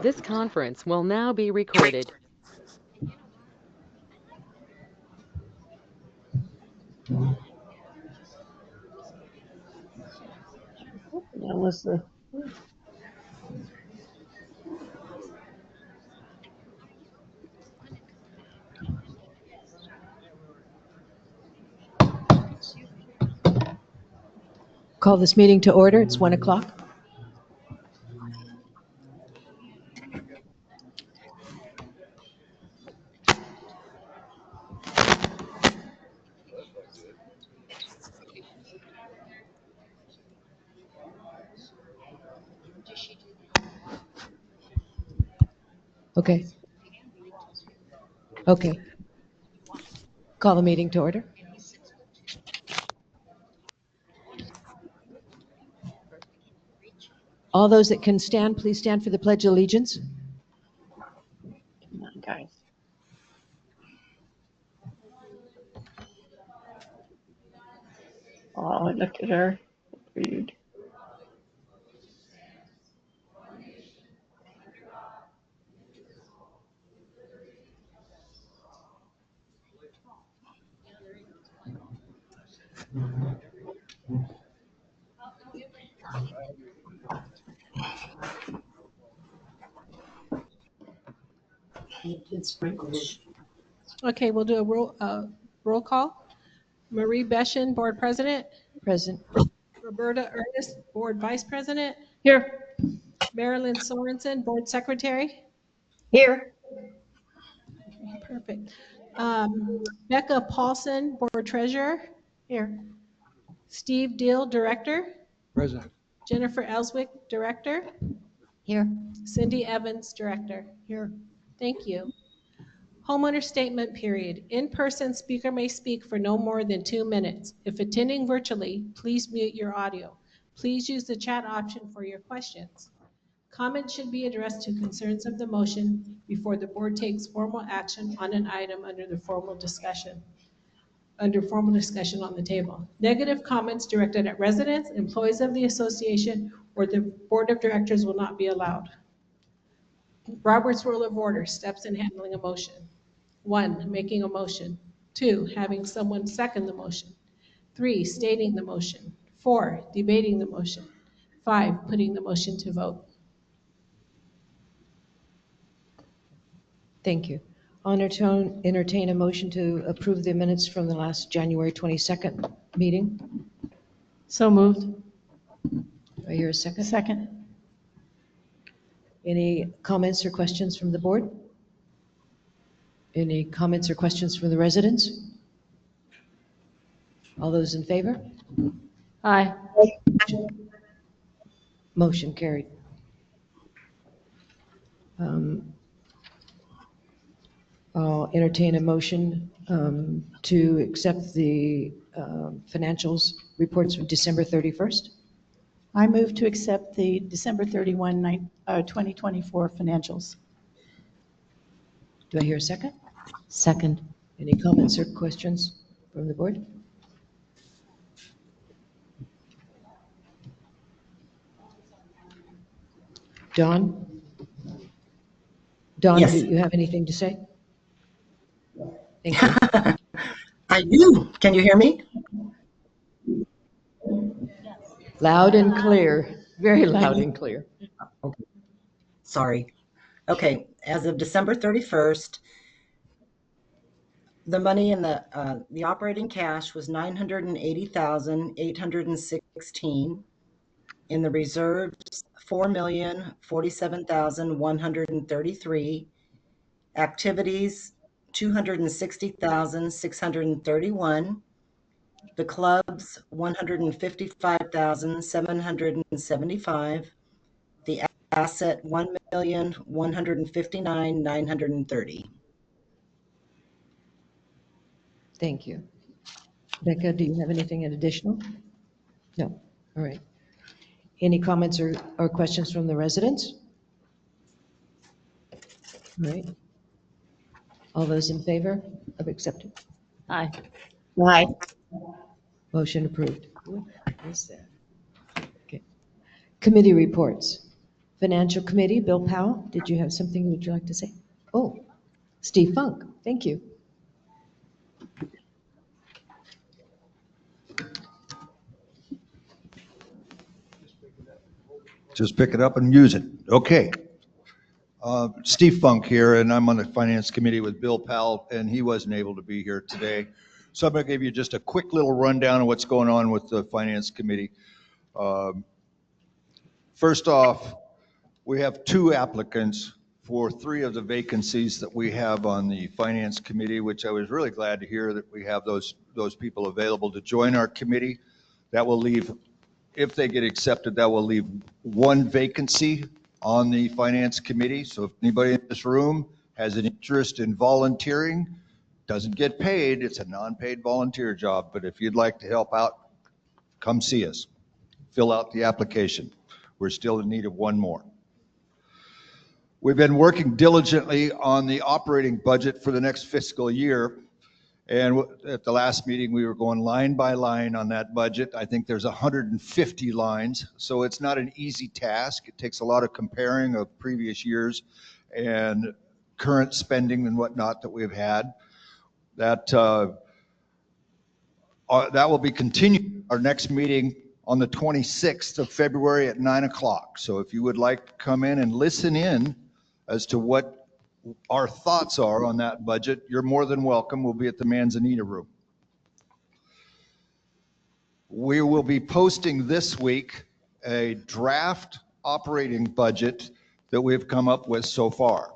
This conference will now be recorded. Melissa. Call this meeting to order. It's 1 o'clock. Okay. Okay. Call the meeting to order. All those that can stand, please stand for the Pledge of Allegiance. Come on, guys. Oh, look at her. Rude. Okay, we'll do a roll call. Marie Beshin, Board President. Present. Roberta Ernest, Board Vice President. Here. Marilyn Sorensen, Board Secretary. Here. Perfect. Becca Paulson, Board Treasurer. Here. Steve Deal, Director. Present. Jennifer Ellswick, Director. Here. Cindy Evans, Director. Here. Thank you. Homeowner statement period. In-person speaker may speak for no more than 2 minutes. If attending virtually, please mute your audio. Please use the chat option for your questions. Comments should be addressed to concerns of the motion before the board takes formal action on an item under formal discussion on the table. Negative comments directed at residents, employees of the association, or the board of directors will not be allowed. Robert's Rule of Order, steps in handling a motion. 1, making a motion. 2, having someone second the motion. 3, stating the motion. 4, debating the motion. 5, putting the motion to vote. Thank you. I'll entertain a motion to approve the minutes from the last January 22nd meeting. So moved. Do I hear a second? Second. Any comments or questions from the board? Any comments or questions from the residents? All those in favor? Aye. Motion carried. I'll entertain a motion to accept the financials reports of December 31st. I move to accept the December 31, 2024 financials. Do I hear a second? Second. Any comments or questions from the board? Don? Don, Yes. do you have anything to say? Thank you. I do. Can you hear me? Loud and clear, very loud and clear. Okay. Sorry. Okay. As of December 31st, the money in the operating cash was $980,816. In the reserves, $4,047,133. Activities, $260,631. The clubs, $155,775. The asset, $1,159,930. Thank you. Becca, do you have anything additional? No. All right. Any comments or questions from the residents? All right. All those in favor of accepting? Aye. Aye. Motion approved. What is that? Okay. Committee reports. Financial Committee, Bill Powell, did you have something would you like to say? Oh, Steve Funk, thank you. Just pick it up and use it. Okay. Steve Funk here, and I'm on the Finance Committee with Bill Powell, and he wasn't able to be here today. So I'm going to give you just a quick little rundown of what's going on with the Finance Committee. First off, we have 2 applicants for 3 of the vacancies that we have on the Finance Committee, which I was really glad to hear that we have those people available to join our committee. That will leave, if they get accepted, that will leave 1 vacancy on the Finance Committee. So if anybody in this room has an interest in volunteering, doesn't get paid, it's a non-paid volunteer job, but if you'd like to help out, come see us. Fill out the application. We're still in need of 1 more. We've been working diligently on the operating budget for the next fiscal year. And at the last meeting, we were going line by line on that budget. I think there's 150 lines, so it's not an easy task. It takes a lot of comparing of previous years and current spending and whatnot that we've had. That will be continued. Our next meeting on the 26th of February at 9 o'clock. So if you would like to come in and listen in as to what our thoughts are on that budget, you're more than welcome. We'll be at the Manzanita room. We will be posting this week a draft operating budget that we've come up with so far.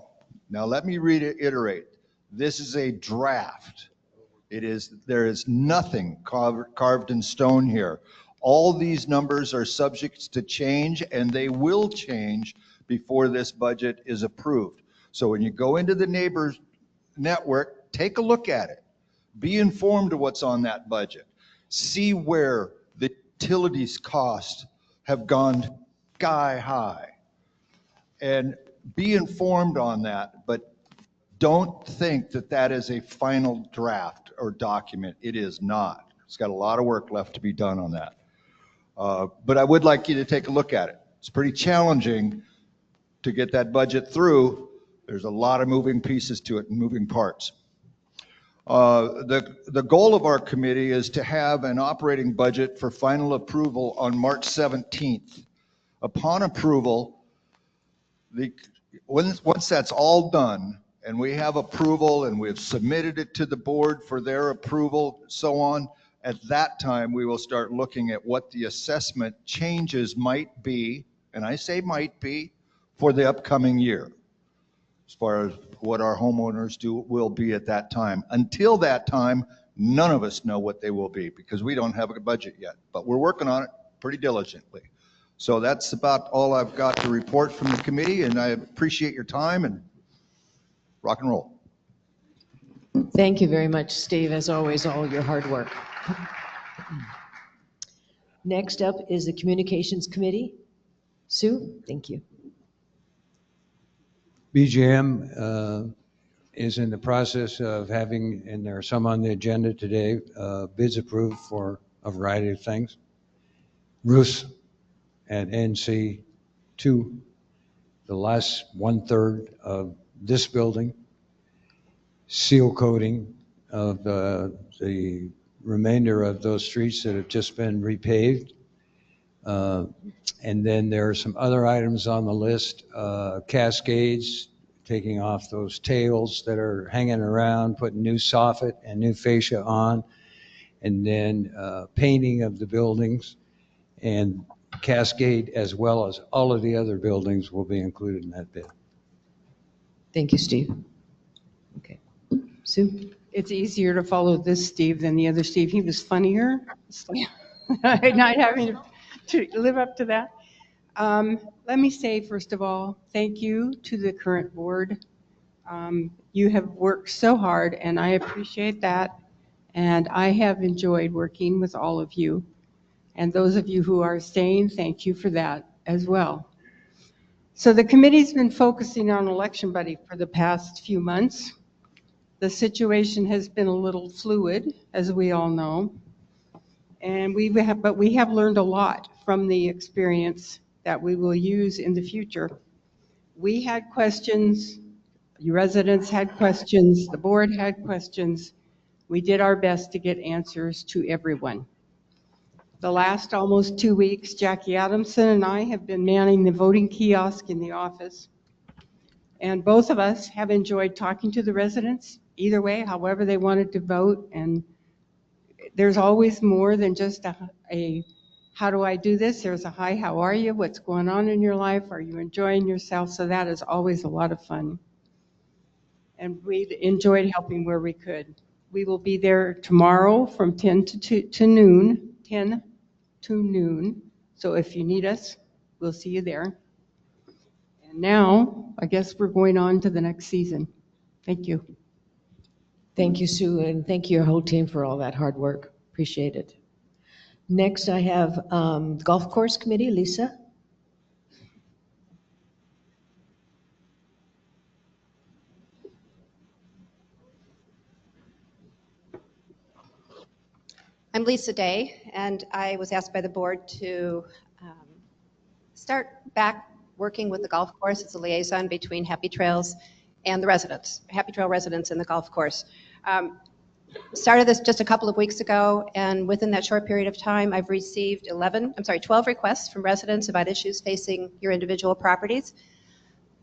Now let me reiterate, this is a draft. There is nothing carved in stone here. All these numbers are subject to change, and they will change before this budget is approved. So when you go into the Neighbors Network, take a look at it. Be informed of what's on that budget. See where the utilities costs have gone sky high. And be informed on that, but don't think that that is a final draft or document. It is not. It's got a lot of work left to be done on that. But I would like you to take a look at it. It's pretty challenging to get that budget through. There's a lot of moving pieces to it and moving parts. The goal of our committee is to have an operating budget for final approval on March 17th. Upon approval, once that's all done and we have approval and we've submitted it to the board for their approval, so on, at that time we will start looking at what the assessment changes might be, and I say might be, for the upcoming year, as far as what our homeowners will be at that time. Until that time, none of us know what they will be because we don't have a budget yet, but we're working on it pretty diligently. So that's about all I've got to report from the committee, and I appreciate your time, and rock and roll. Thank you very much, Steve, as always, all your hard work. Next up is the Communications Committee. Sue, thank you. BGM is in the process of having, and there are some on the agenda today, bids approved for a variety of things. Roofs at NC2, the last 1/3 of this building, seal coating of the remainder of those streets that have just been repaved. And then there are some other items on the list, cascades, taking off those tails that are hanging around, putting new soffit and new fascia on, and then painting of the buildings, and cascade as well as all of the other buildings will be included in that bid. Thank you, Steve. Okay. Sue? It's easier to follow this Steve than the other Steve. He was funnier. Not having to live up to that. Let me say, first of all, thank you to the current board. You have worked so hard, and I appreciate that. And I have enjoyed working with all of you. And those of you who are staying, thank you for that as well. So the committee's been focusing on election buddy for the past few months. The situation has been a little fluid, as we all know. And we have learned a lot from the experience that we will use in the future. We had questions, you residents had questions, the board had questions. We did our best to get answers to everyone. The last almost 2 weeks, Jackie Adamson and I have been manning the voting kiosk in the office. And both of us have enjoyed talking to the residents, either way, however they wanted to vote. And there's always more than just a how do I do this? There's a hi, how are you? What's going on in your life? Are you enjoying yourself? So that is always a lot of fun. And we enjoyed helping where we could. We will be there tomorrow from 10 to noon, 10 to noon. So if you need us, we'll see you there. And now, I guess we're going on to the next season. Thank you. Thank you, Sue, and thank you, your whole team, for all that hard work. Appreciate it. Next, I have Golf Course Committee, Lisa. I'm Lisa Day, and I was asked by the board to start back working with the golf course as a liaison between Happy Trails and the residents, Happy Trail residents and the golf course. Started this just a couple of weeks ago, and within that short period of time, I've received 12 requests from residents about issues facing your individual properties.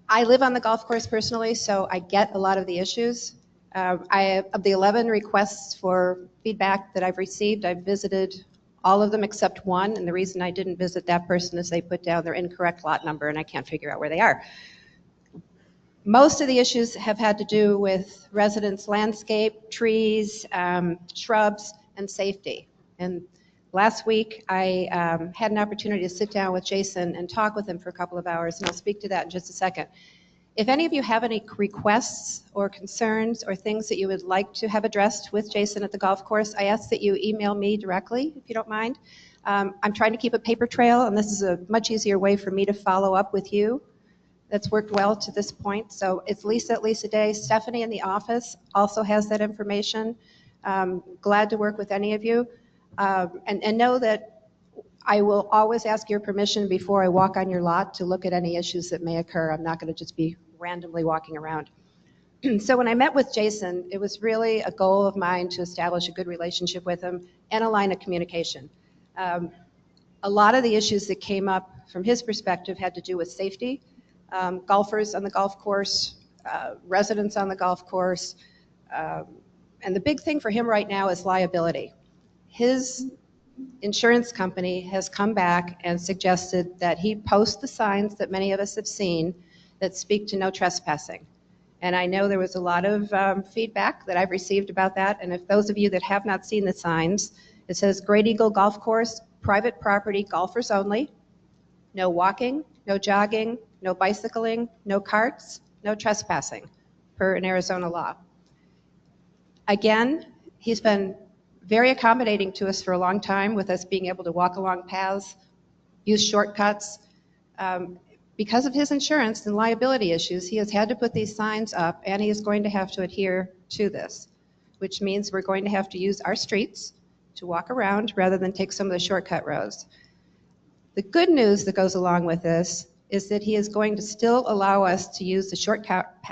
I live on the golf course personally, so I get a lot of the issues. Of the 11 requests for feedback that I've received, I've visited all of them except one, and the reason I didn't visit that person is they put down their incorrect lot number, and I can't figure out where they are. Most of the issues have had to do with residents' landscape, trees, shrubs, and safety. And last week, I had an opportunity to sit down with Jason and talk with him for a couple of hours, and I'll speak to that in just a second. If any of you have any requests or concerns or things that you would like to have addressed with Jason at the golf course, I ask that you email me directly, if you don't mind. I'm trying to keep a paper trail, and this is a much easier way for me to follow up with you. That's worked well to this point. So it's Lisa at Lisa Day. Stephanie in the office also has that information. Glad to work with any of you. And know that I will always ask your permission before I walk on your lot to look at any issues that may occur. I'm not going to just be randomly walking around. So when I met with Jason, it was really a goal of mine to establish a good relationship with him and a line of communication. A lot of the issues that came up from his perspective had to do with safety. Golfers on the golf course, residents on the golf course, and the big thing for him right now is liability. His insurance company has come back and suggested that he post the signs that many of us have seen that speak to no trespassing. And I know there was a lot of feedback that I've received about that, and if those of you that have not seen the signs, it says Great Eagle Golf Course, private property, golfers only, no walking, no jogging, no bicycling, no carts, no trespassing, per an Arizona law. Again, he's been very accommodating to us for a long time with us being able to walk along paths, use shortcuts. Because of his insurance and liability issues, he has had to put these signs up, and he is going to have to adhere to this, which means we're going to have to use our streets to walk around rather than take some of the shortcut roads. The good news that goes along with this is that he is going to still allow us to use the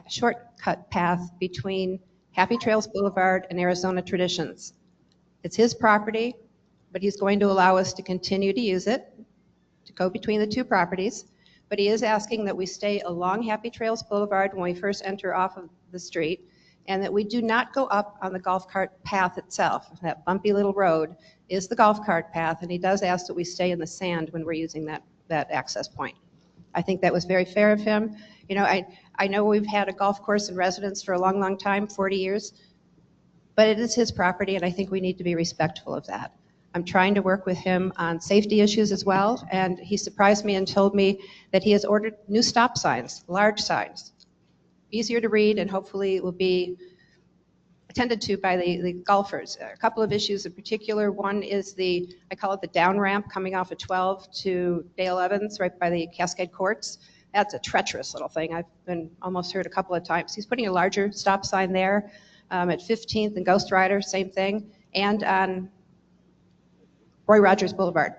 shortcut path between Happy Trails Boulevard and Arizona Traditions. It's his property, but he's going to allow us to continue to use it, to go between the two properties. But he is asking that we stay along Happy Trails Boulevard when we first enter off of the street, and that we do not go up on the golf cart path itself. That bumpy little road is the golf cart path, and he does ask that we stay in the sand when we're using that access point. I think that was very fair of him. You know, I know we've had a golf course in residence for a long, long time, 40 years, but it is his property, and I think we need to be respectful of that. I'm trying to work with him on safety issues as well, and he surprised me and told me that he has ordered new stop signs, large signs, easier to read, and hopefully it will be attended to by the golfers. A couple of issues in particular. One is I call it the down ramp coming off of 12 to Dale Evans, right by the Cascade Courts. That's a treacherous little thing. I've been almost hurt a couple of times. He's putting a larger stop sign there at 15th and Ghost Rider, same thing, and on Roy Rogers Boulevard.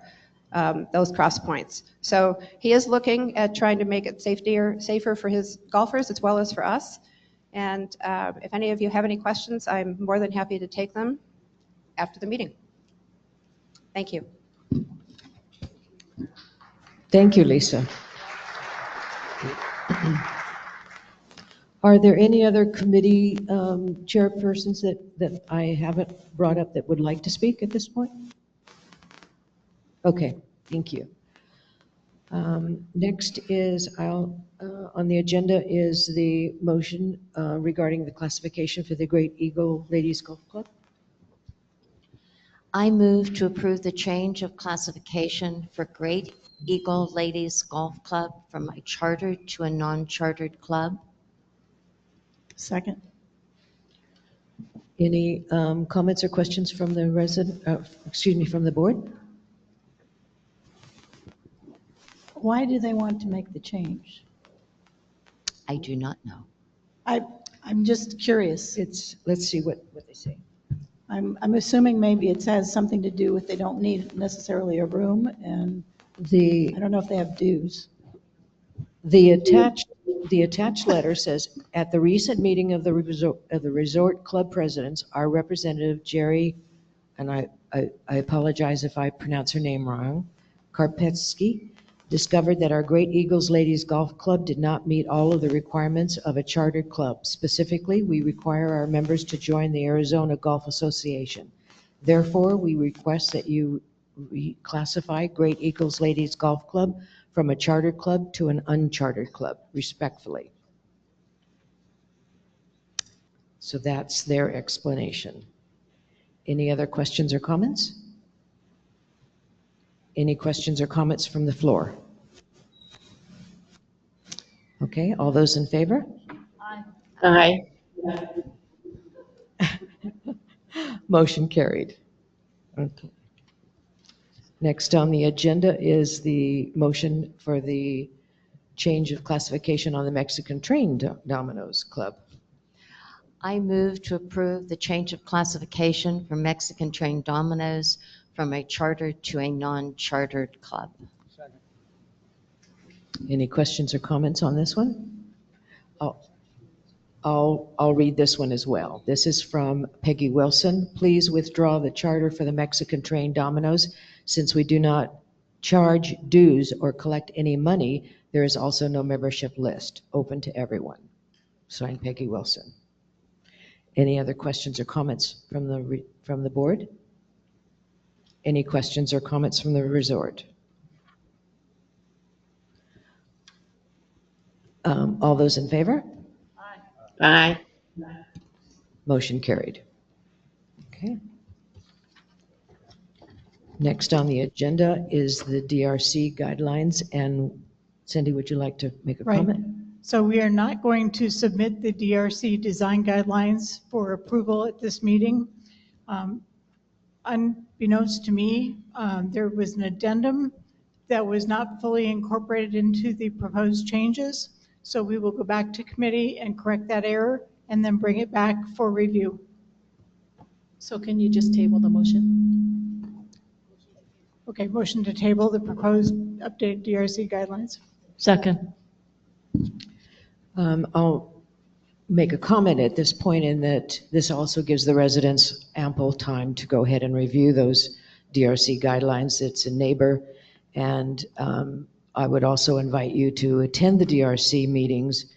those cross points. So he is looking at trying to make it safer for his golfers as well as for us. And if any of you have any questions, I'm more than happy to take them after the meeting. Thank you. Thank you, Lisa. Are there any other committee chairpersons that I haven't brought up that would like to speak at this point? Okay, thank you. Next is on the agenda is the motion regarding the classification for the Great Eagle Ladies Golf Club. I move to approve the change of classification for Great Eagle Ladies Golf Club from a chartered to a non-chartered club. Second. Any comments or questions from the from the board? Why do they want to make the change? I do not know. I'm just curious. Let's see what they say. I'm assuming maybe it has something to do with they don't need necessarily a room, and I don't know if they have dues. The attached letter says, at the recent meeting of the resort club presidents, our representative Jerry, and I apologize if I pronounce her name wrong, Karpetsky, discovered that our Great Eagles Ladies Golf Club did not meet all of the requirements of a chartered club. Specifically, we require our members to join the Arizona Golf Association. Therefore, we request that you reclassify Great Eagles Ladies Golf Club from a chartered club to an unchartered club, respectfully. So that's their explanation. Any other questions or comments? Any questions or comments from the floor? Okay, all those in favor? Aye. Motion carried. Okay. Next on the agenda is the motion for the change of classification on the Mexican Train Dominoes Club. I move to approve the change of classification for Mexican Train Dominoes from a chartered to a non-chartered club. Any questions or comments on this one? I'll read this one as well. This is from Peggy Wilson. Please withdraw the charter for the Mexican Train Dominoes. Since we do not charge dues or collect any money, there is also no membership list open to everyone. Signed, Peggy Wilson. Any other questions or comments from the board? Any questions or comments from the resort? All those in favor? Aye. Motion carried. Okay. Next on the agenda is the DRC guidelines. And Cindy, would you like to make a comment? So we are not going to submit the DRC design guidelines for approval at this meeting. Unbeknownst to me, there was an addendum that was not fully incorporated into the proposed changes. So we will go back to committee and correct that error and then bring it back for review. So can you just table the motion? Okay, motion to table the proposed updated DRC guidelines. Second. I'll make a comment at this point in that this also gives the residents ample time to go ahead and review those DRC guidelines. It's a neighbor, and I would also invite you to attend the DRC meetings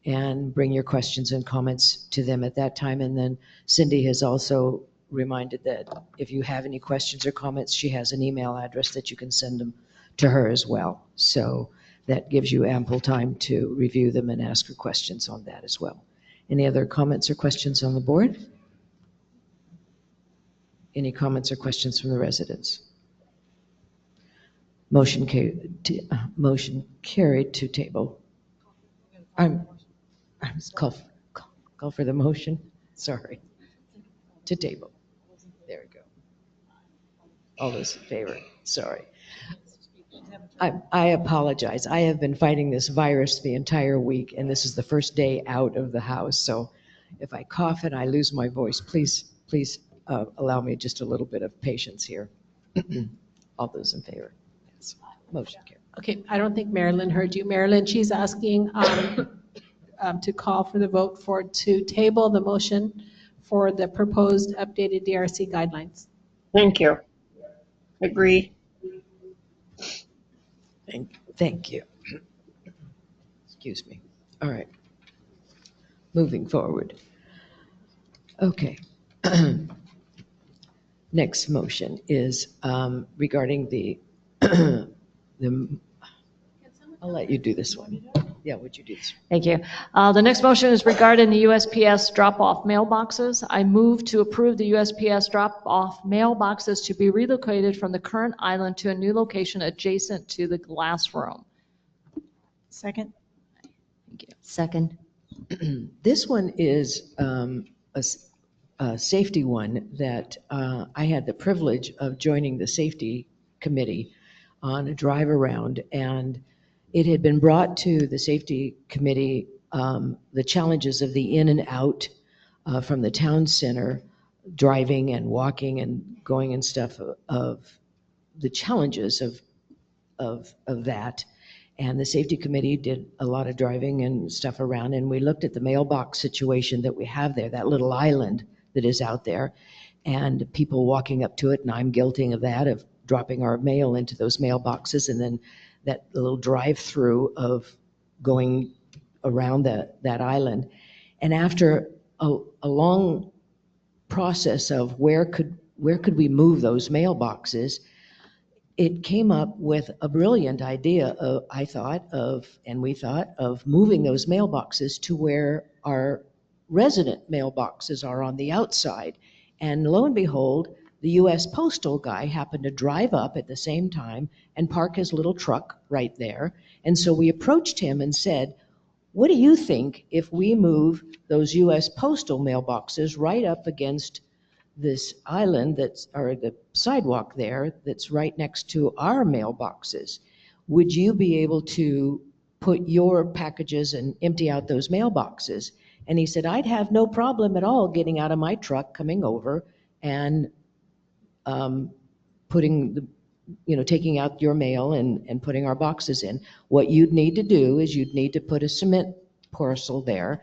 and bring your questions and comments to them at that time. And then Cindy has also reminded that if you have any questions or comments, she has an email address that you can send them to her as well. So that gives you ample time to review them and ask her questions on that as well. Any other comments or questions on the board? Any comments or questions from the residents? Motion carried to table. I'm call for the motion. Sorry. To table. There we go. All those in favor. Sorry. I apologize. I have been fighting this virus the entire week, and this is the first day out of the house. So if I cough and I lose my voice, please allow me just a little bit of patience here. All those in favor. Motion carried. Okay, I don't think Marilyn heard you. Marilyn, she's asking to call for the vote to table the motion for the proposed updated DRC guidelines. Thank you. Agree. Thank you. Excuse me. All right. Moving forward. Okay. Next motion is regarding the, I'll let you do this one. Yeah, would you do this? Thank you. The next motion is regarding the USPS drop-off mailboxes. I move to approve the USPS drop-off mailboxes to be relocated from the current island to a new location adjacent to the glass room. Second. Thank you. Second. This one is a safety one that I had the privilege of joining the safety committee on a drive around, and it had been brought to the safety committee, the challenges of the in and out from the town center, driving and walking and going and stuff, of the challenges of that. And the safety committee did a lot of driving and stuff around, and we looked at the mailbox situation that we have there, that little island that is out there, and people walking up to it, and I'm guilty of that, of dropping our mail into those mailboxes, and then that little drive-through of going around that island. And after a long process of where could we move those mailboxes, it came up with a brilliant idea of, I thought of, and we thought of, moving those mailboxes to where our resident mailboxes are on the outside. And lo and behold, the US Postal guy happened to drive up at the same time and park his little truck right there. And so we approached him and said, what do you think if we move those US Postal mailboxes right up against this island or the sidewalk there that's right next to our mailboxes? Would you be able to put your packages and empty out those mailboxes? And he said, I'd have no problem at all getting out of my truck, coming over and taking out your mail and putting our boxes in. What you'd need to do is you'd need to put a cement parcel there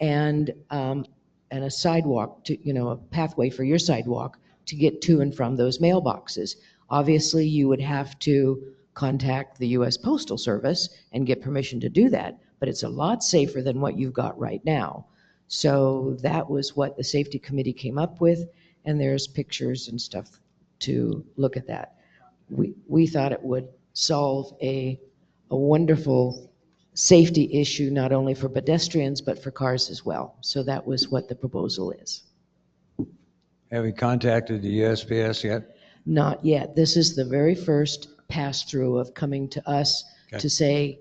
and a sidewalk a pathway for your sidewalk to get to and from those mailboxes. Obviously, you would have to contact the US Postal Service and get permission to do that, but it's a lot safer than what you've got right now. So that was what the safety committee came up with, and there's pictures and stuff to look at that. We thought it would solve a wonderful safety issue, not only for pedestrians, but for cars as well. So that was what the proposal is. Have you contacted the USPS yet? Not yet. This is the very first pass-through of coming to us to say,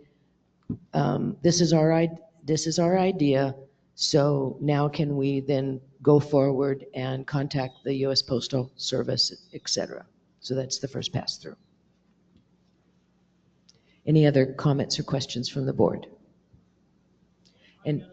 this is our idea, so now can we then go forward and contact the US Postal Service, et cetera. So that's the first pass-through. Any other comments or questions from the board? And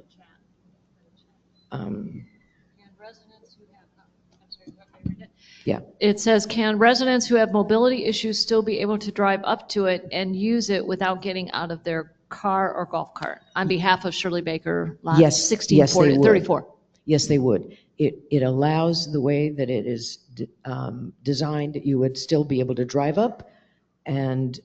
yeah. It says, can residents who have mobility issues still be able to drive up to it and use it without getting out of their car or golf cart? On behalf of Shirley Baker, lot Yes, 1634. Yes, they would. It allows, the way that it is designed, you would still be able to drive up and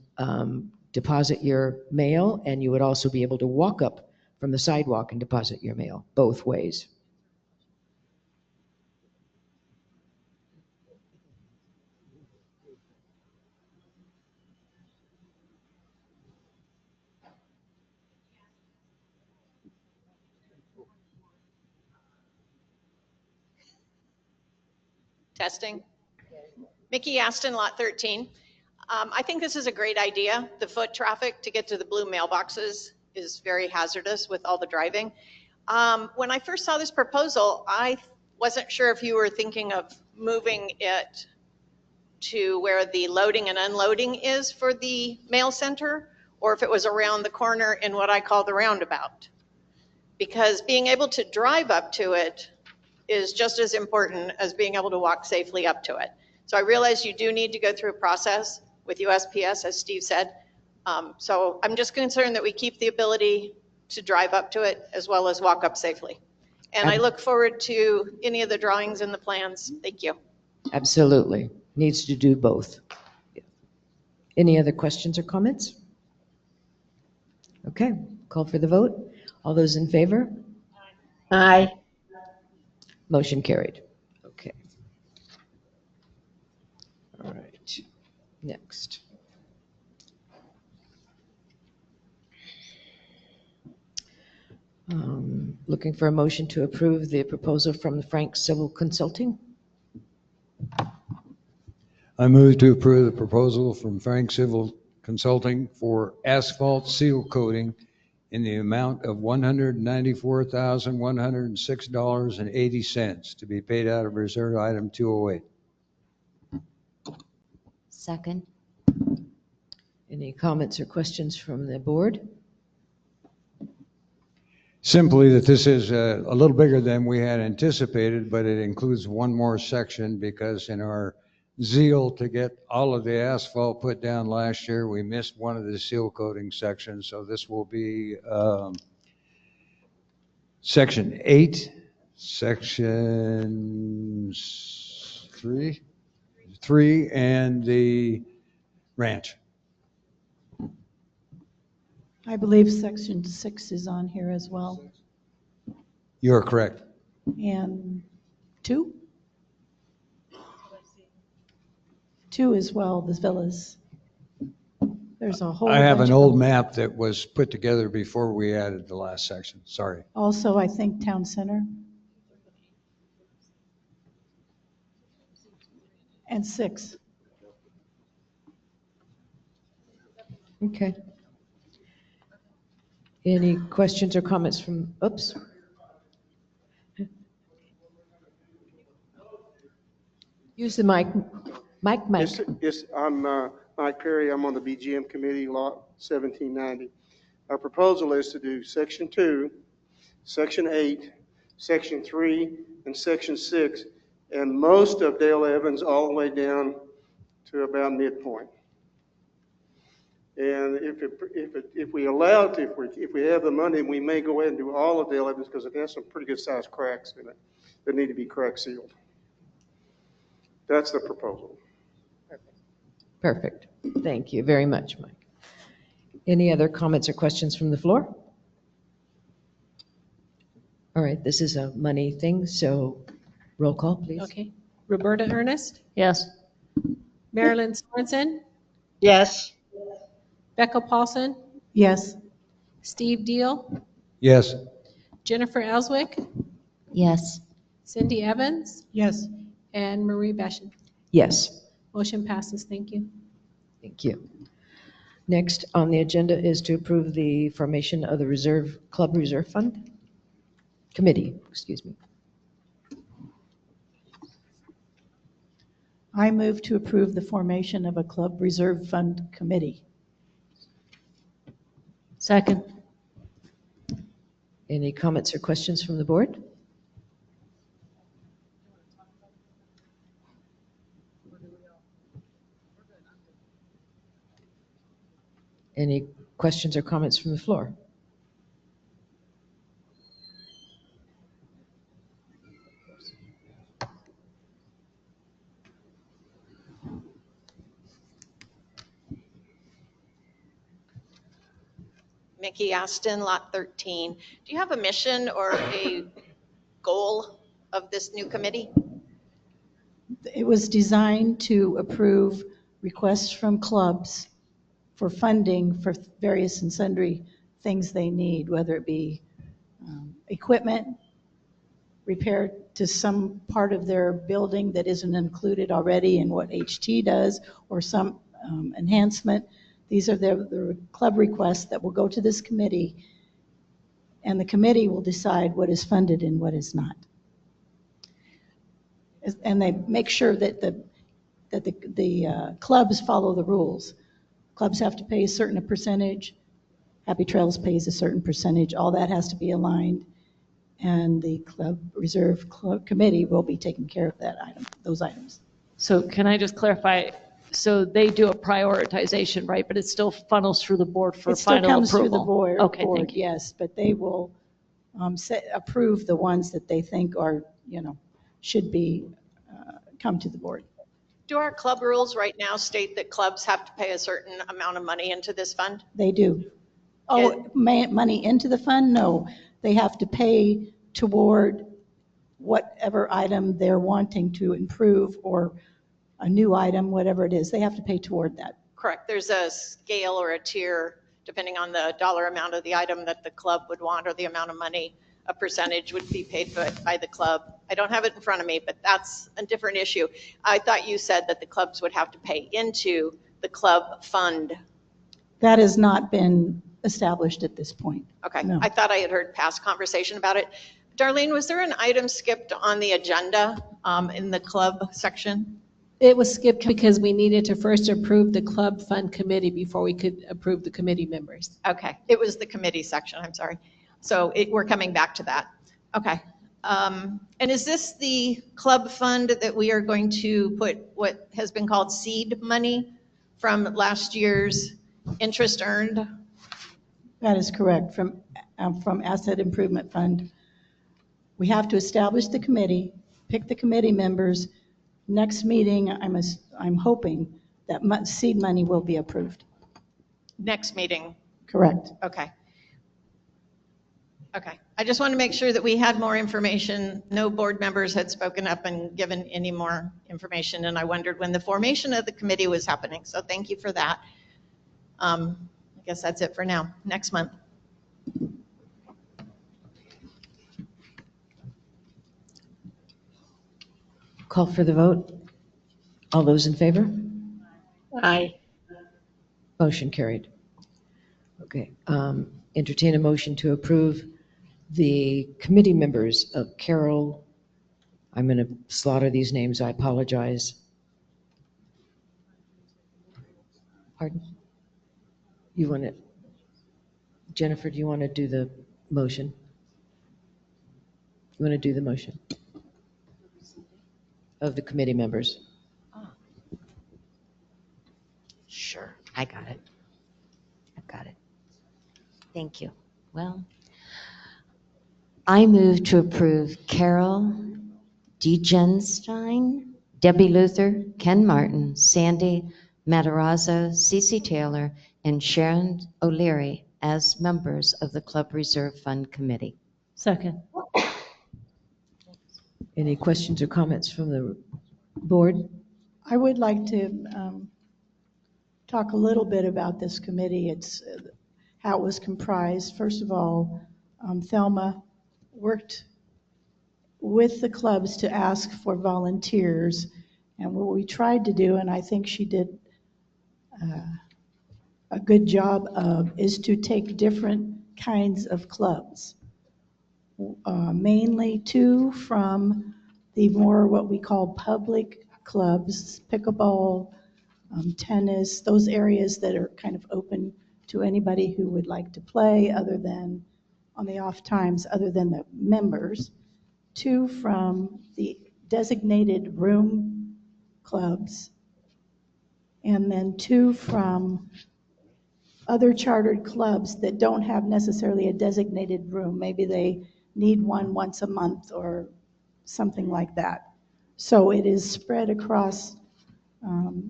deposit your mail, and you would also be able to walk up from the sidewalk and deposit your mail, both ways. Testing. Mickey Aston, lot 13. I think this is a great idea. The foot traffic to get to the blue mailboxes is very hazardous with all the driving. When I first saw this proposal, I wasn't sure if you were thinking of moving it to where the loading and unloading is for the mail center, or if it was around the corner in what I call the roundabout. Because being able to drive up to it is just as important as being able to walk safely up to it. So I realize you do need to go through a process with USPS, as Steve said. So I'm just concerned that we keep the ability to drive up to it as well as walk up safely. And I look forward to any of the drawings and the plans. Thank you. Absolutely. Needs to do both. Any other questions or comments? Okay, call for the vote. All those in favor? Aye. Motion carried. Okay. All right, next. Looking for a motion to approve the proposal from Frank Civil Consulting. I move to approve the proposal from Frank Civil Consulting for asphalt seal coating in the amount of $194,106.80 to be paid out of reserve item 208. Second. Any comments or questions from the board? Simply that this is a little bigger than we had anticipated, but it includes one more section because in our zeal to get all of the asphalt put down last year, we missed one of the seal coating sections. So this will be section 8, section 3, and the ranch. I believe section 6 is on here as well. You're correct. And 2? 2 as well, the villas. There's a whole I have bunch an of old them. map that was put together before we added the last section. Sorry. Also, I think Town Center. And 6. Okay. Any questions or comments from, oops. Use the mic. Mike. Yes, I'm Mike Perry. I'm on the BGM committee, lot 1790. Our proposal is to do section 2, section 8, section 3, and section 6, and most of Dale Evans all the way down to about midpoint. And if we allow it, if we have the money, we may go ahead and do all of Dale Evans because it has some pretty good sized cracks in it that need to be crack sealed. That's the proposal. Perfect. Thank you very much, Mike. Any other comments or questions from the floor? All right, this is a money thing, so roll call, please. Okay. Roberta Ernest, Yes. Marilyn Sorensen, Yes. Becca Paulson, Yes. Steve Deal, Yes. Jennifer Ellswick, Yes. Cindy Evans, Yes. and Marie Beschen. Yes, Motion passes. Thank you. thank you. Next on the agenda is to approve the formation of the Club Reserve Fund Committee, excuse me. I move to approve the formation of a Club Reserve Fund Committee. Second. Any comments or questions from the board? Any questions or comments from the floor? Mickey Aston, Lot 13. Do you have a mission or a goal of this new committee? It was designed to approve requests from clubs for funding for various and sundry things they need, whether it be equipment, repair to some part of their building that isn't included already in what HT does, or some enhancement. These are the club requests that will go to this committee, and the committee will decide what is funded and what is not. And they make sure that the clubs follow the rules. Clubs have to pay a certain percentage. Happy Trails pays a certain percentage. All that has to be aligned. And the Club Reserve Club Committee will be taking care of those items. So can I just clarify, So they do a prioritization, right? But it still funnels through the board for It still final comes through the approval. Okay, board, thank you. yes, but they will approve the ones that they think are, should be, come to the board. Do our club rules right now state that clubs have to pay a certain amount of money into this fund? They do. Oh, money into the fund? No. They have to pay toward whatever item they're wanting to improve, or a new item, whatever it is. They have to pay toward that. Correct. There's a scale or a tier depending on the dollar amount of the item that the club would want, or the amount of money a percentage would be paid by the club. I don't have it in front of me, but that's a different issue. I thought you said that the clubs would have to pay into the club fund. That has not been established at this point. Okay. No. I thought I had heard past conversation about it. Darlene, was there an item skipped on the agenda in the club section? It was skipped because we needed to first approve the club fund committee before we could approve the committee members. Okay. It was the committee section. I'm sorry. So we're coming back to that. Okay. And is this the club fund that we are going to put what has been called seed money from last year's interest earned? That is correct, from Asset Improvement Fund. We have to establish the committee, pick the committee members. Next meeting, I'm hoping that seed money will be approved. Next meeting. Correct. Okay. Okay. I just want to make sure that we had more information. No board members had spoken up and given any more information, and I wondered when the formation of the committee was happening. So thank you for that. I guess that's it for now. Next month. Call for the vote. All those in favor? Aye. Motion carried. Okay. Entertain a motion to approve the committee members of Carol. I'm going to slaughter these names. I apologize. Pardon? You want it? Jennifer, do you want to do the motion? You want to do the motion of the committee members? Oh. Sure, I got it. I've got it. Thank you. Well, I move to approve Carol Degenstein, Debbie Luther, Ken Martin, Sandy Matarazzo, Cece Taylor, and Sharon O'Leary as members of the Club Reserve Fund Committee. Second. Any questions or comments from the board? I would like to talk a little bit about this committee. It's how it was comprised. First of all, Thelma worked with the clubs to ask for volunteers. And what we tried to do, and I think she did a good job of, is to take different kinds of clubs. Mainly two from the more what we call public clubs, pickleball, tennis, those areas that are kind of open to anybody who would like to play other than on the off times, other than the members. Two from the designated room clubs, and then two from other chartered clubs that don't have necessarily a designated room. Maybe they need one once a month or something like that. So it is spread across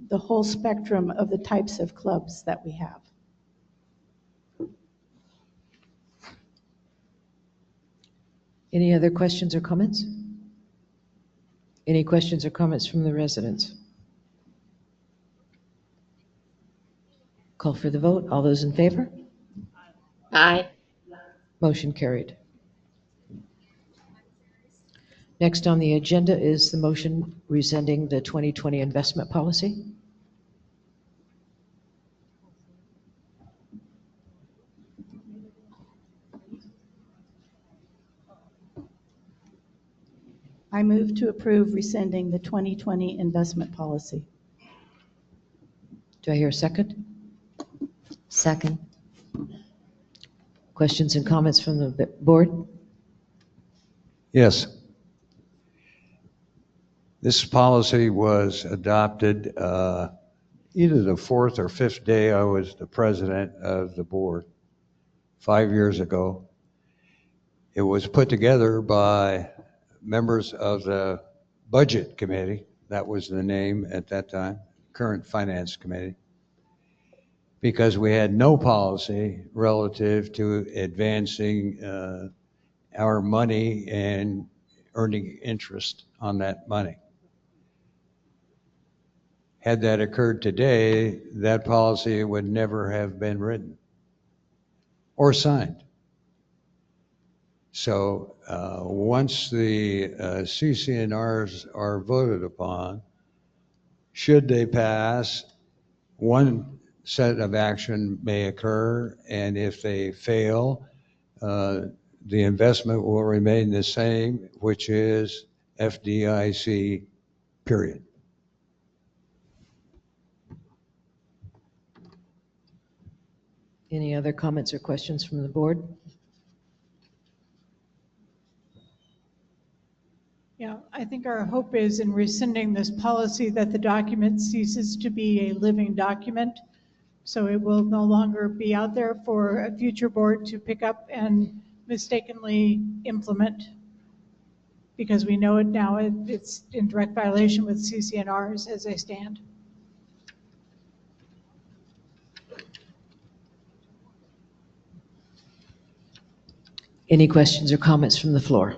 the whole spectrum of the types of clubs that we have. Any other questions or comments? Any questions or comments from the residents? Call for the vote. All those in favor? Aye. Motion carried. Next on the agenda is the motion rescinding the 2020 investment policy. I move to approve rescinding the 2020 investment policy. Do I hear a second? Second. Questions and comments from the board? Yes. This policy was adopted either the fourth or fifth day I was the president of the board 5 years ago. It was put together by members of the budget committee. That was the name at that time, current finance committee, because we had no policy relative to advancing our money and earning interest on that money. Had that occurred today, that policy would never have been written or signed. So once the CCNRs are voted upon, should they pass, one set of action may occur, and if they fail, the investment will remain the same, which is FDIC, period. Any other comments or questions from the board? Yeah, I think our hope is in rescinding this policy that the document ceases to be a living document. So it will no longer be out there for a future board to pick up and mistakenly implement. Because we know it now, it's in direct violation with CCNRs as they stand. Any questions or comments from the floor?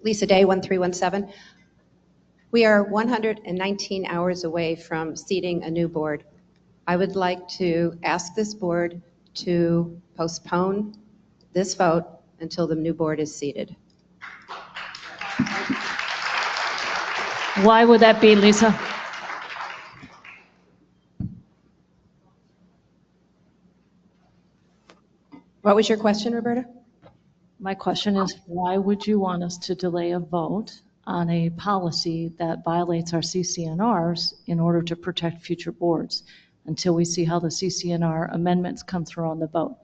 Lisa Day, 1317. We are 119 hours away from seating a new board. I would like to ask this board to postpone this vote until the new board is seated. Why would that be, Lisa? What was your question, Roberta? My question is, why would you want us to delay a vote on a policy that violates our CCNRs in order to protect future boards until we see how the CCNR amendments come through on the vote?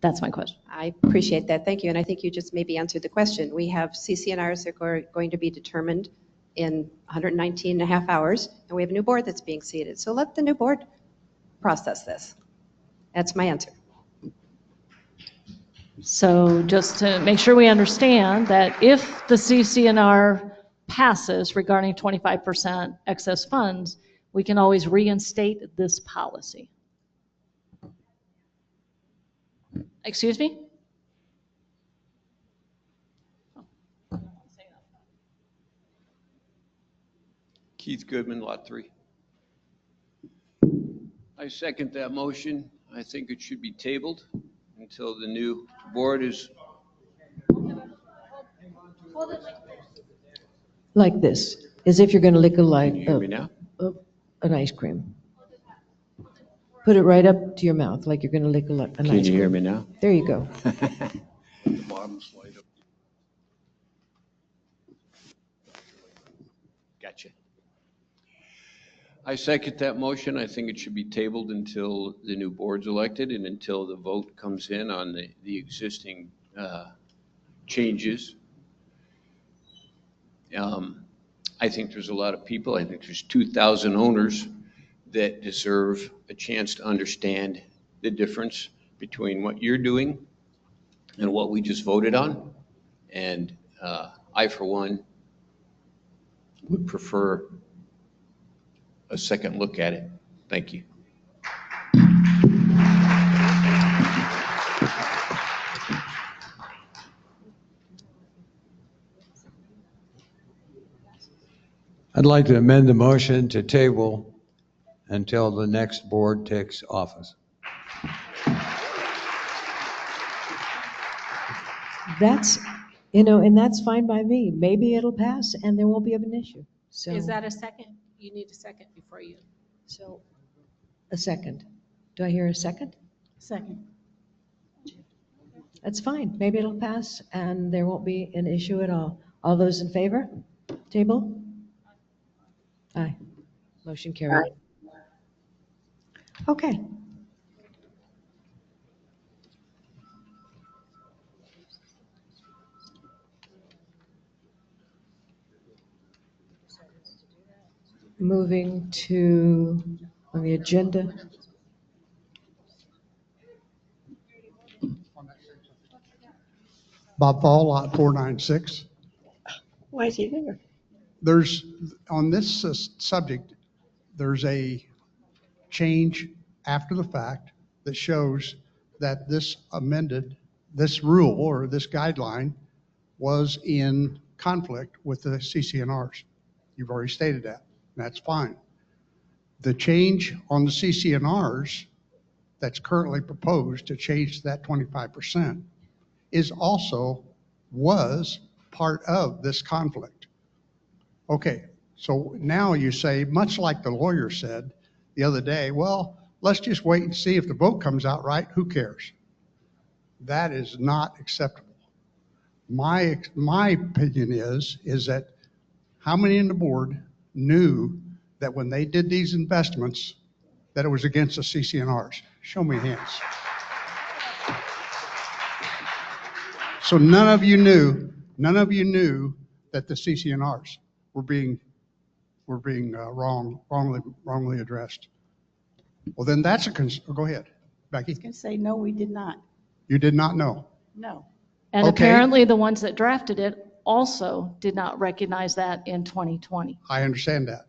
That's my question. I appreciate that. Thank you. And I think you just maybe answered the question. We have CCNRs that are going to be determined in 119 and a half hours, and we have a new board that's being seated. So let the new board process this. That's my answer. So just to make sure we understand that if the CCNR passes regarding 25% excess funds, we can always reinstate this policy. Excuse me? Keith Goodman, Lot 3. I second that motion. I think it should be tabled until the new board is. Like this, as if you're going to lick a light, Can you hear me now? an ice cream. Put it right up to your mouth, like you're going to lick an ice cream. Can you hear me now? There you go. The bottom slide up. Gotcha. I second that motion. I think it should be tabled until the new board's elected and until the vote comes in on the existing changes. I think there's a lot of people, I think there's 2,000 owners that deserve a chance to understand the difference between what you're doing and what we just voted on. And I, for one, would prefer a second look at it. Thank you. I'd like to amend the motion to table until the next board takes office. That's, and that's fine by me. Maybe it'll pass and there won't be an issue. So Is that a second? You need a second before you. So a second. Do I hear a second? Second. That's fine. Maybe it'll pass and there won't be an issue at all. All those in favor? Table? Aye. Motion carried. Okay. moving to, on the agenda, Bob Fall, lot 496. Why is he there? There's, on this subject, there's a change after the fact that shows that this rule or this guideline was in conflict with the CCNRs. You've already stated that. That's fine. The change on the CCNRs that's currently proposed to change that 25% was part of this conflict. Okay, so now you say, much like the lawyer said the other day, well, let's just wait and see if the vote comes out right, who cares? That is not acceptable. My opinion is that how many in the board knew that when they did these investments that it was against the CCNRs? Show me hands. So none of you knew that the CCNRs were being wrongly addressed. Well, then that's a concern. Go ahead, Becky. I was going to say, no, we did not. You did not know. No. And Okay. apparently the ones that drafted it also did not recognize that in 2020. I understand that.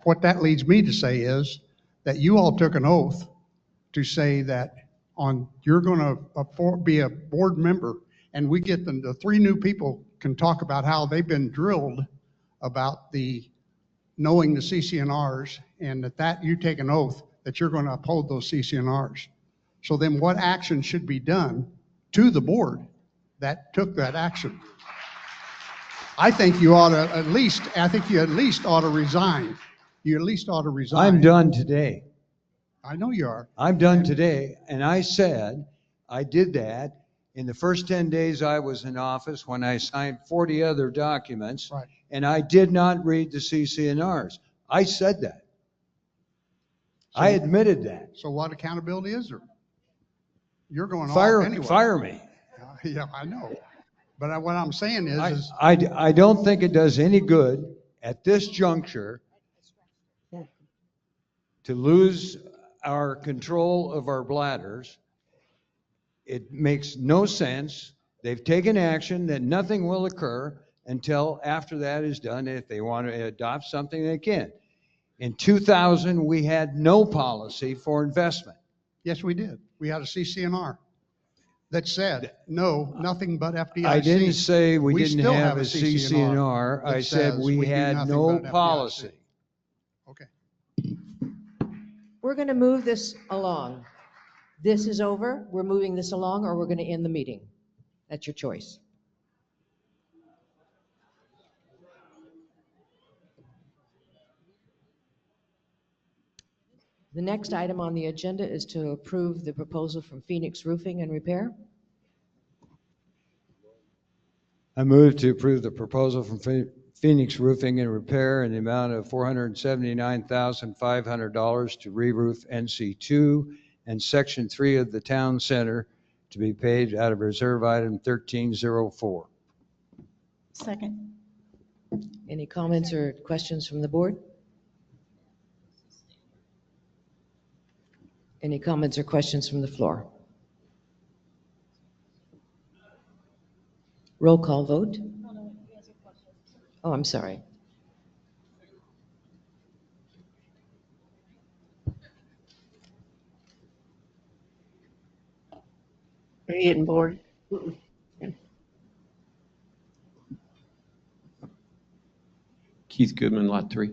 What that leads me to say is that you all took an oath to say that you're going to be a board member, and we get the three new people can talk about how they've been drilled about knowing the CCNRs, and that you take an oath that you're going to uphold those CCNRs. So then what action should be done to the board that took that action? I think you ought to at least ought to resign. You at least ought to resign. I'm done today. I know you are. I'm done today, and I said I did that in the first 10 days I was in office when I signed 40 other documents, right. And I did not read the CCNRs. I said that. I admitted that. So what accountability is there? You're going off anyway. Fire me. Yeah, I know. But what I'm saying is I don't think it does any good at this juncture to lose our control of our bladders. It makes no sense. They've taken action that nothing will occur until after that is done. If they want to adopt something, they can. In 2000, we had no policy for investment. Yes, we did. We had a CCNR that said, no, nothing but FDIC. I didn't say we didn't still have a CCNR. I said we had no policy. Okay. we're going to move this along. This is over, we're moving this along, or we're going to end the meeting. That's your choice. The next item on the agenda is to approve the proposal from Phoenix Roofing and Repair. I move to approve the proposal from Phoenix Roofing and Repair in the amount of $479,500 to re-roof NC2 and Section 3 of the Town Center to be paid out of Reserve Item 1304. Second. Any comments or questions from the board? Any comments or questions from the floor? Roll call vote. Oh, I'm sorry. Are you getting bored? Keith Goodman, Lot 3.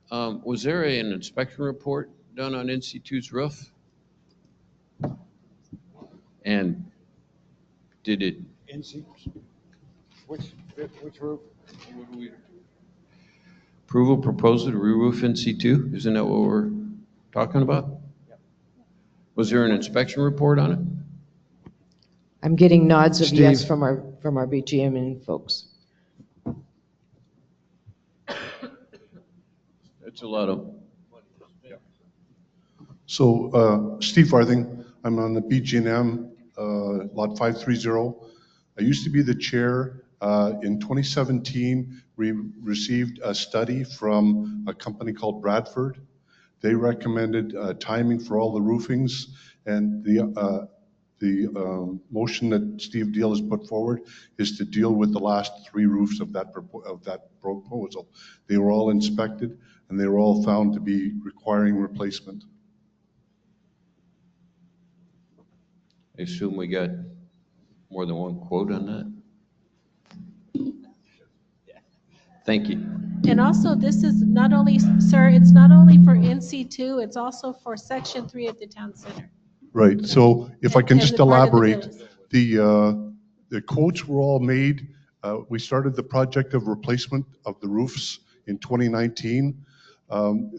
Was there an inspection report done on NC2's roof? And did it? NC? Which roof? Approval proposal to re-roof NC2? Isn't that what we're talking about? Yep. Was there an inspection report on it? I'm getting nods of Steve. yes from our BGM and folks. It's a lot of. So, Steve Farthing, I'm on the BG&M, lot 530. I used to be the chair In 2017, we received a study from a company called Bradford. They recommended timing for all the roofings, and the motion that Steve Deal has put forward is to deal with the last 3 roofs of that proposal. They were all inspected, and they were all found to be requiring replacement. I assume we got more than one quote on that? Thank you. And also, this is not only, sir, it's not only for NC2, it's also for Section 3 of the town center. Right, so if I can And just the part of the elaborate, villas. the quotes were all made. We started the project of replacement of the roofs in 2019.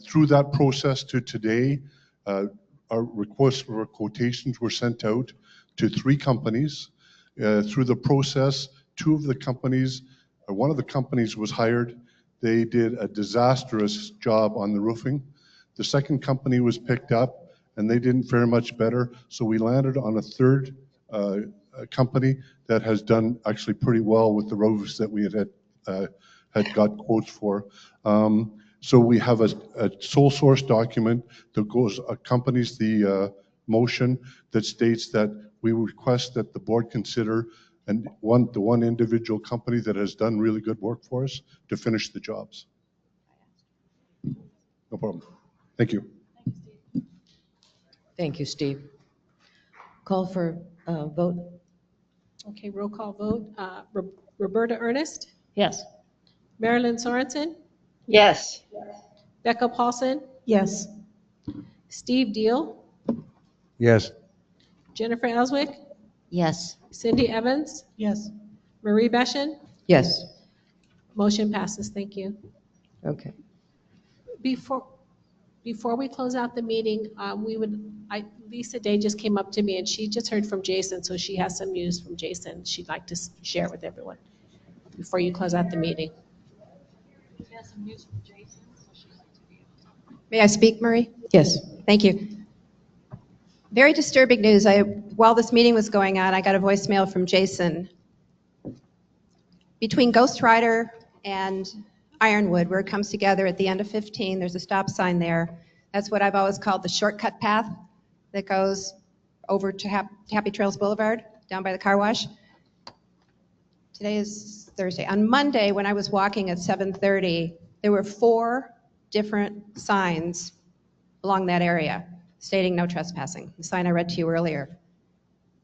Through that process to today, our requests for quotations were sent out to 3 companies. Through the process, 2 of the companies, one of the companies was hired. They did a disastrous job on the roofing. The second company was picked up, and they didn't fare much better. So we landed on a 3rd company that has done actually pretty well with the roofs that we had got quotes for. So we have a sole source document that accompanies the motion that states that we request that the board consider the one individual company that has done really good work for us to finish the jobs. No problem. Thank you. Thank you, Steve. Call for a vote. Okay, roll call vote. Roberta Ernest, Yes. Marilyn Sorensen, Yes. Becca Paulson, Yes. Steve Deal, Yes. Jennifer Ellswick, Yes. Cindy Evans, Yes. Marie Beshin. Yes. Motion passes. Thank you. Okay. Before we close out the meeting, Lisa Day just came up to me and she just heard from Jason, so she has some news from Jason she'd like to share with everyone before you close out the meeting. She has some news from Jason, so she'd like to be able to. May I speak, Marie? Yes. Thank you. Very disturbing news. While this meeting was going on, I got a voicemail from Jason. Between Ghost Rider and Ironwood, where it comes together at the end of 15, there's a stop sign there. That's what I've always called the shortcut path that goes over to Happy Trails Boulevard, down by the car wash. Today is Thursday. On Monday, when I was walking at 7:30, there were 4 different signs along that area stating no trespassing, the sign I read to you earlier.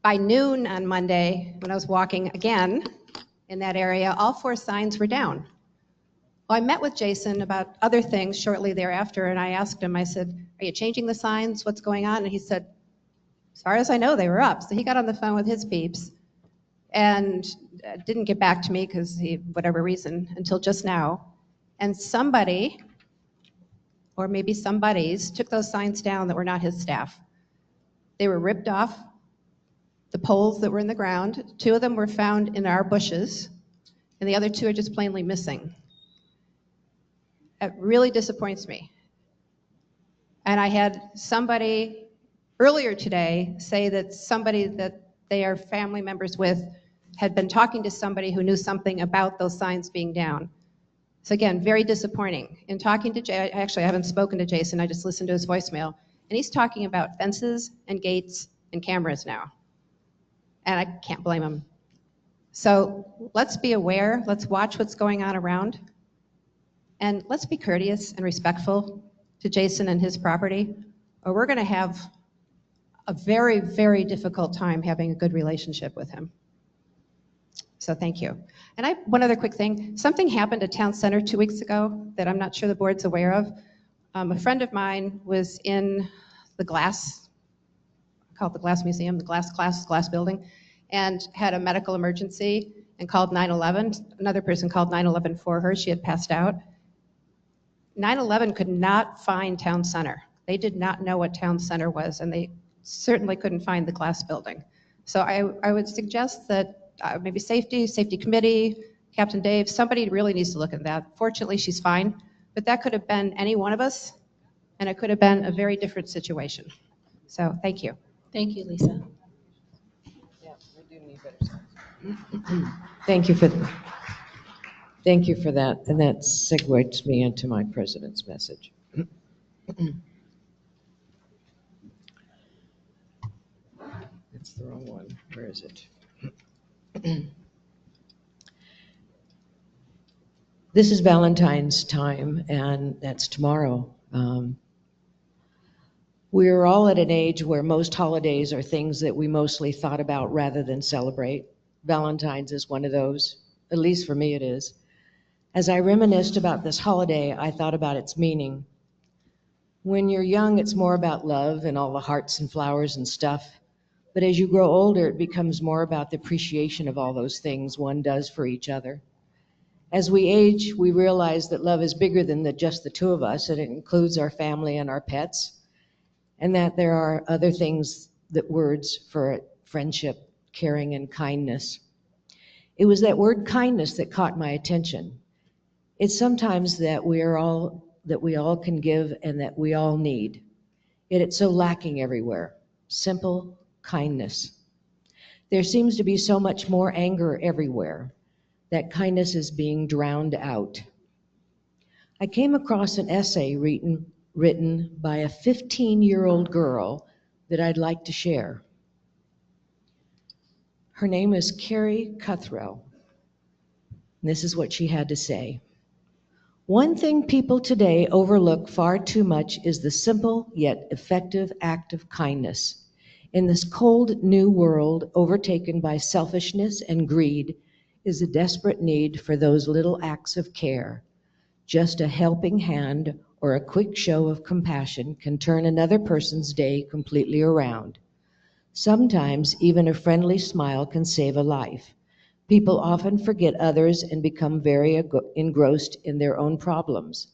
By noon on Monday, when I was walking again in that area, all 4 signs were down. Well, I met with Jason about other things shortly thereafter, and I asked him, I said, are you changing the signs? What's going on? And he said, as far as I know, they were up. So he got on the phone with his peeps and didn't get back to me because whatever reason, until just now. And somebody, or maybe somebodies, took those signs down that were not his staff. They were ripped off, the poles that were in the ground. 2 of them were found in our bushes, and the other 2 are just plainly missing. It really disappoints me. And I had somebody earlier today say that somebody that they are family members with had been talking to somebody who knew something about those signs being down. So again, very disappointing. In talking to Jay, actually I haven't spoken to Jason, I just listened to his voicemail, and he's talking about fences and gates and cameras now. And I can't blame him. So let's be aware, let's watch what's going on around, and let's be courteous and respectful to Jason and his property, or we're gonna have a very, very difficult time having a good relationship with him. So thank you. And one other quick thing. Something happened at Town Center 2 weeks ago that I'm not sure the board's aware of. A friend of mine was in the glass, called the Glass Museum, the glass building, and had a medical emergency and called 911. Another person called 911 for her. She had passed out. 911 could not find Town Center. They did not know what Town Center was, and they certainly couldn't find the glass building. So I would suggest that maybe safety committee, Captain Dave, somebody really needs to look at that. Fortunately, she's fine, but that could have been any one of us, and it could have been a very different situation. So thank you. Thank you, Lisa. Yeah, we do need better signs. Thank you for that, and that segues me into my president's message. That's the wrong one. Where is it? This is Valentine's time, and that's tomorrow. We're all at an age where most holidays are things that we mostly thought about rather than celebrate. Valentine's is one of those, at least for me it is. As I reminisced about this holiday, I thought about its meaning. When you're young, it's more about love and all the hearts and flowers and stuff. But as you grow older, it becomes more about the appreciation of all those things one does for each other. As we age, we realize that love is bigger than just the two of us, and it includes our family and our pets, and that there are other things, that words for friendship, caring, and kindness. It was that word kindness that caught my attention. It's sometimes that we all can give and that we all need. Yet it's so lacking everywhere. Simple kindness. There seems to be so much more anger everywhere. That kindness is being drowned out. I came across an essay written by a 15-year-old girl that I'd like to share. Her name is Carrie Cuthrell. This is what she had to say. One thing people today overlook far too much is the simple yet effective act of kindness. In this cold new world overtaken by selfishness and greed is a desperate need for those little acts of care. Just a helping hand or a quick show of compassion can turn another person's day completely around. Sometimes even a friendly smile can save a life. People often forget others and become very engrossed in their own problems.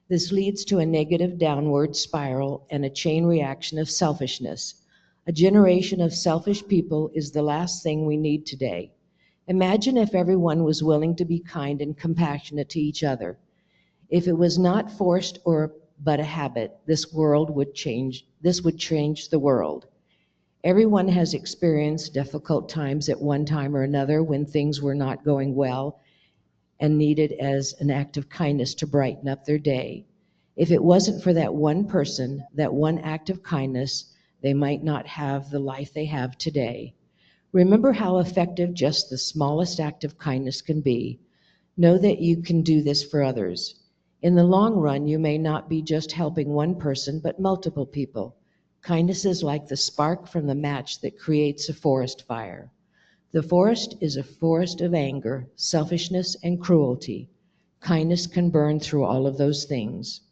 This leads to a negative downward spiral and a chain reaction of selfishness. A generation of selfish people is the last thing we need today. Imagine if everyone was willing to be kind and compassionate to each other. If it was not forced but a habit, this would change the world. Everyone has experienced difficult times at one time or another when things were not going well and needed as an act of kindness to brighten up their day. If it wasn't for that one person, that one act of kindness, they might not have the life they have today. Remember how effective just the smallest act of kindness can be. Know that you can do this for others. In the long run, you may not be just helping one person, but multiple people. Kindness is like the spark from the match that creates a forest fire. The forest is a forest of anger, selfishness, and cruelty. Kindness can burn through all of those things.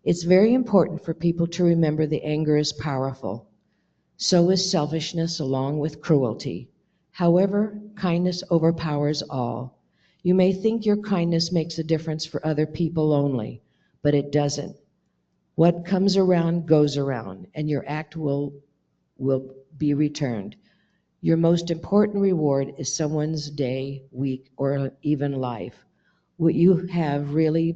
It's very important for people to remember the anger is powerful. So is selfishness along with cruelty. However, kindness overpowers all. You may think your kindness makes a difference for other people only, but it doesn't. What comes around goes around, and your act will be returned. Your most important reward is someone's day, week, or even life. What you have really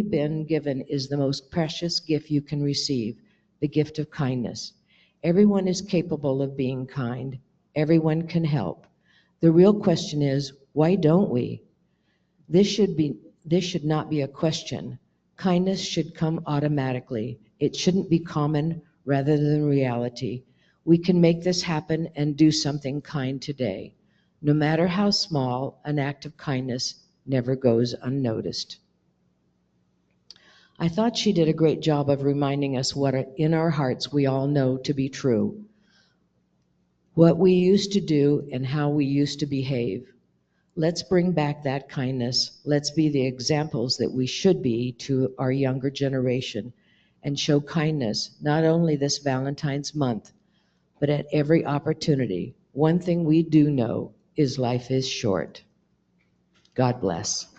been given is the most precious gift you can receive, the gift of kindness. Everyone is capable of being kind. Everyone can help. The real question is, why don't we? This should not be a question. Kindness should come automatically. It shouldn't be common rather than reality. We can make this happen and do something kind today. No matter how small, an act of kindness never goes unnoticed. I thought she did a great job of reminding us what in our hearts we all know to be true. What we used to do and how we used to behave. Let's bring back that kindness. Let's be the examples that we should be to our younger generation and show kindness not only this Valentine's month, but at every opportunity. One thing we do know is life is short. God bless.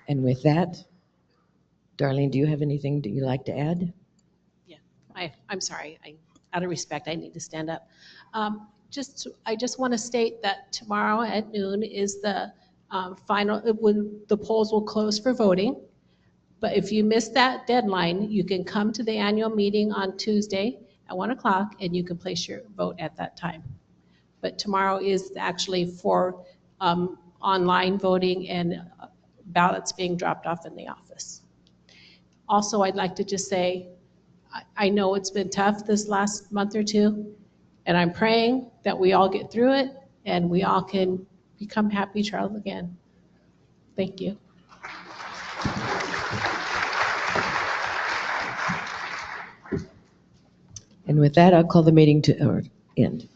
And with that, Darlene, do you have anything that you'd like to add? I'm sorry. Out of respect, I need to stand up. I just want to state that tomorrow at noon is the final, when the polls will close for voting. But if you miss that deadline, you can come to the annual meeting on Tuesday at 1 o'clock, and you can place your vote at that time. But tomorrow is actually for online voting and ballots being dropped off in the office. Also, I'd like to just say, I know it's been tough this last month or two, and I'm praying that we all get through it and we all can become happy Charles again. Thank you. And with that, I'll call the meeting to end.